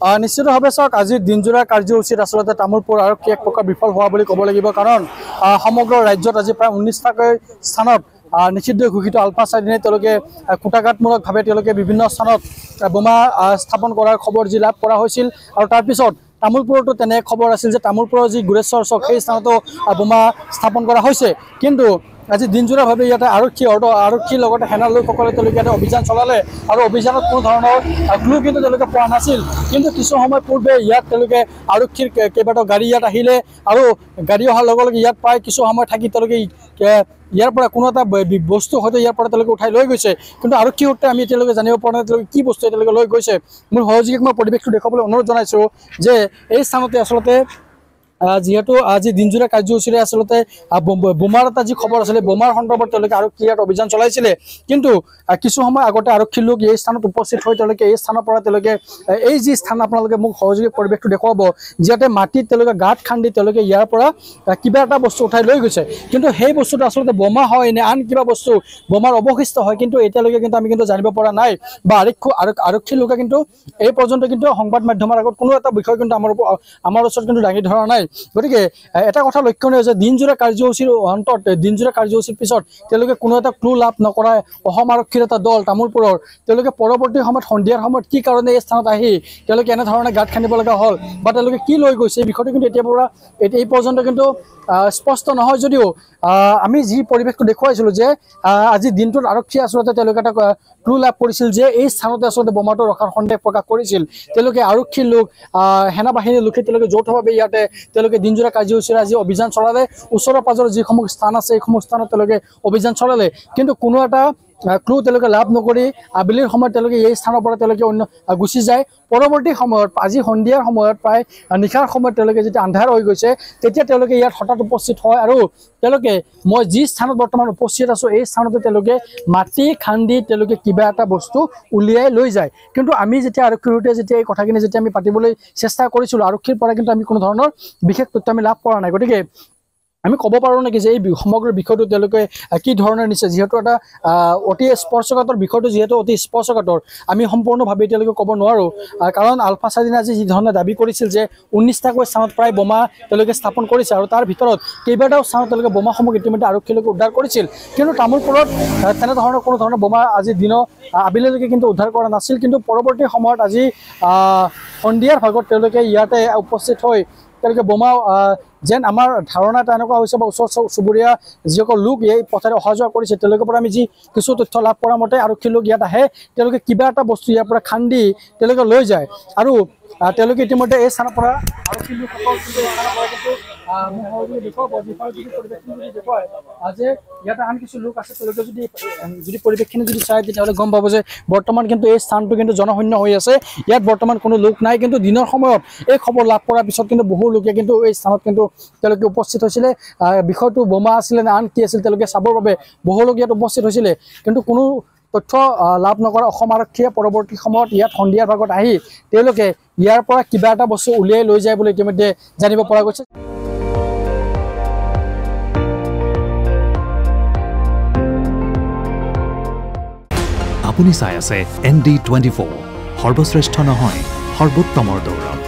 নিশ্চিতভাৱে চাওক আজি দিনজোৰা কাৰ্যসূচীত আচলতে তামোলপুৰ আৰক্ষী এক প্ৰকাৰ বিফল হোৱা বুলি ক'ব লাগিব কাৰণ সমগ্ৰ ৰাজ্যত আজি প্ৰায় 19টাকৈ স্থানত নিষিদ্ধ ঘোষিত আলফা চাৰিদিনে তেওঁলোকে কুটাঘাতমূলকভাৱে তেওঁলোকে বিভিন্ন স্থানত বোমা স্থাপন কৰাৰ খবৰ যি লাভ কৰা হৈছিল আৰু তাৰপিছত তামোলপুৰতো তেনে খবৰ আছিল যে তামোলপুৰৰ যি গুৰেশ্বৰ চক সেই স্থানতো বোমা স্থাপন কৰা হৈছে কিন্তু আজি দিনজোৰাভাৱে ইয়াতে আৰক্ষীৰ লগতে সেনাৰ লোকসকলে তেওঁলোকে ইয়াতে অভিযান চলালে আৰু অভিযানত কোনো ধৰণৰ ক্লু কিন্তু তেওঁলোকে পোৱা নাছিল কিন্তু কিছু সময় পূৰ্বে ইয়াত তেওঁলোকে আৰক্ষীৰ কেইবাটাও গাড়ী ইয়াত আহিলে আৰু গাড়ী অহাৰ লগে লগে ইয়াত প্ৰায় কিছু সময় থাকি তেওঁলোকে ইয়াৰ পৰা কোনো এটা বস্তু হয়তো ইয়াৰ পৰা তেওঁলোকে উঠাই লৈ গৈছে কিন্তু আৰক্ষী সূত্ৰে আমি এতিয়ালৈকে জানিব পৰা নাই তেওঁলোকে কি বস্তু এতিয়ালৈকে লৈ গৈছে মোৰ সহযোগীক মই পৰিৱেশটো দেখুৱাবলৈ অনুৰোধ জনাইছোঁ যে এই স্থানতে আচলতে যিহেতু আজি দিনজোৰা কাৰ্যসূচীৰে আচলতে বোমাৰ এটা যি খবৰ আছিলে বোমাৰ সন্দৰ্ভত তেওঁলোকে আৰক্ষী ইয়াত অভিযান চলাইছিলে কিন্তু কিছু সময় আগতে আৰক্ষীৰ লোক এই স্থানত উপস্থিত হৈ তেওঁলোকে এই স্থানৰ পৰা তেওঁলোকে এই যি স্থান আপোনালোকে মোক সহযোগী পৰিৱেশটো দেখুৱাব যিহেতু মাটিত তেওঁলোকে গাঁত খান্দি তেওঁলোকে ইয়াৰ পৰা কিবা এটা বস্তু উঠাই লৈ গৈছে কিন্তু সেই বস্তুটো আচলতে বোমা হয় নে আন কিবা বস্তু বোমাৰ অৱশিষ্ট হয় কিন্তু এতিয়ালৈকে কিন্তু আমি কিন্তু জানিব পৰা নাই বা আৰক্ষীৰ লোকে কিন্তু এই পৰ্যন্ত কিন্তু সংবাদ মাধ্যমৰ আগত কোনো এটা বিষয় কিন্তু আমাৰ ওচৰত কিন্তু দাঙি ধৰা নাই গতিকে এটা কথা লক্ষণীয় যে দিনজোৰা কাৰ্যসূচীৰ অন্তত দিনজোৰা কাৰ্যসূচীৰ পিছত তেওঁলোকে কোনো এটা ক্লু লাভ নকৰাই অসম আৰক্ষীৰ এটা দল তামোলপুৰৰ তেওঁলোকে পৰৱৰ্তী সময়ত সন্ধিয়াৰ সময়ত কি কাৰণে এই স্থানত আহি তেওঁলোকে এনেধৰণে গাঁত খান্দিব লগা হ'ল বা তেওঁলোকে কি লৈ গৈছে এই বিষয়টো কিন্তু এই পৰ্যন্ত কিন্তু স্পষ্ট নহয় যদিও আমি যি পৰিৱেশটো দেখুৱাইছিলোঁ যে আজি দিনটোত আৰক্ষীয়ে আচলতে তেওঁলোকে এটা ক্লু লাভ কৰিছিল যে এই স্থানতে আচলতে বোমাটো ৰখাৰ সন্দেহ প্ৰকাশ কৰিছিল তেওঁলোকে আৰক্ষীৰ লোক সেনা বাহিনীৰ লোকে তেওঁলোকে যৌথভাৱে ইয়াতে তেওঁলোকে দিনজোৰা কাৰ্যসূচীৰে আজি অভিযান চলালে ওচৰৰ পাজৰৰ যিসমূহ স্থান আছে এইসমূহ স্থানত তেওঁলোকে অভিযান চলালে কিন্তু কোনো এটা ক্লু তেওঁলোকে লাভ নকৰি আবেলিৰ সময়ত তেওঁলোকে এই স্থানৰ পৰা তেওঁলোকে অন্য গুচি যায় পৰৱৰ্তী সময়ত আজি সন্ধিয়াৰ সময়ত প্ৰায় নিশাৰ সময়ত তেওঁলোকে যেতিয়া আন্ধাৰ হৈ গৈছে তেতিয়া তেওঁলোকে ইয়াত হঠাৎ উপস্থিত হয় আৰু তেওঁলোকে মই যি স্থানত বৰ্তমান উপস্থিত আছোঁ এই স্থানতে তেওঁলোকে মাটি খান্দি তেওঁলোকে কিবা এটা বস্তু উলিয়াই লৈ যায় কিন্তু আমি যেতিয়া আৰক্ষীৰ সৈতে যেতিয়া এই কথাখিনি যেতিয়া আমি পাতিবলৈ চেষ্টা কৰিছিলোঁ আৰক্ষীৰ পৰা কিন্তু আমি কোনো ধৰণৰ বিশেষ তথ্য আমি লাভ কৰা নাই গতিকে আমি ক'ব পাৰোঁ নেকি যে এই সমগ্ৰ বিষয়টো তেওঁলোকে কি ধৰণৰ নিছে যিহেতু এটা অতি স্পৰ্শকাতৰ বিষয়টো যিহেতু অতি স্পৰ্শকাতৰ আমি সম্পূৰ্ণভাৱে এতিয়ালৈকে ক'ব নোৱাৰোঁ কাৰণ আলফা চাৰিদিনে আজি যি ধৰণে দাবী কৰিছিল যে 19টাকৈ স্থানত প্ৰায় বোমা তেওঁলোকে স্থাপন কৰিছে আৰু তাৰ ভিতৰত কেইবাটাও স্থানত তেওঁলোকে বোমাসমূহ ইতিমধ্যে আৰক্ষীলৈকে উদ্ধাৰ কৰিছিল কিন্তু তামোলপুৰত তেনেধৰণৰ কোনো ধৰণৰ বোমা আজি দিনৰ আবেলিলৈকে কিন্তু উদ্ধাৰ কৰা নাছিল কিন্তু পৰৱৰ্তী সময়ত আজি সন্ধিয়াৰ ভাগত তেওঁলোকে ইয়াতে উপস্থিত হৈ তেওঁলোকে বোমা যেন আমাৰ ধাৰণা এটা এনেকুৱা হৈছে বা ওচৰ চুবুৰীয়া যিসকল লোক এই পথেৰে অহা যোৱা কৰিছে তেওঁলোকৰ পৰা আমি যি কিছু তথ্য লাভ কৰা মতে আৰক্ষীৰ লোক ইয়াত আহে তেওঁলোকে কিবা এটা বস্তু ইয়াৰ পৰা খান্দি তেওঁলোকে লৈ যায় আৰু তেওঁলোকে ইতিমধ্যে এই স্থানৰ পৰা আৰক্ষীৰ লোকসকল দেখুৱায় যে ইয়াতে আন কিছু লোক আছে তেওঁলোকে যদি পৰিৱেশখিনি যদি চায় তেতিয়াহ'লে গম পাব যে বৰ্তমান কিন্তু এই স্থানটো কিন্তু জনশূন্য হৈ আছে ইয়াত বৰ্তমান কোনো লোক নাই কিন্তু দিনৰ সময়ত এই খবৰ লাভ কৰাৰ পিছত কিন্তু বহু লোকে কিন্তু এই স্থানত কিন্তু তেওঁলোকে উপস্থিত হৈছিলে বিষয়টো বোমা আছিলে নে আন কি আছিল তেওঁলোকে চাবৰ বাবে বহু লোক ইয়াত উপস্থিত হৈছিলে কিন্তু কোনো তথ্য লাভ নকৰা অসম আৰক্ষীয়ে পৰৱৰ্তী সময়ত ইয়াত সন্ধিয়াৰ ভাগত আহি তেওঁলোকে ইয়াৰ পৰা কিবা এটা বস্তু উলিয়াই লৈ যায় বুলি ইতিমধ্যে জানিব পৰা গৈছে আপুনি চাই আছে ND24 সৰ্বশ্ৰেষ্ঠ নহয় সৰ্বোত্তমৰ দৌৰ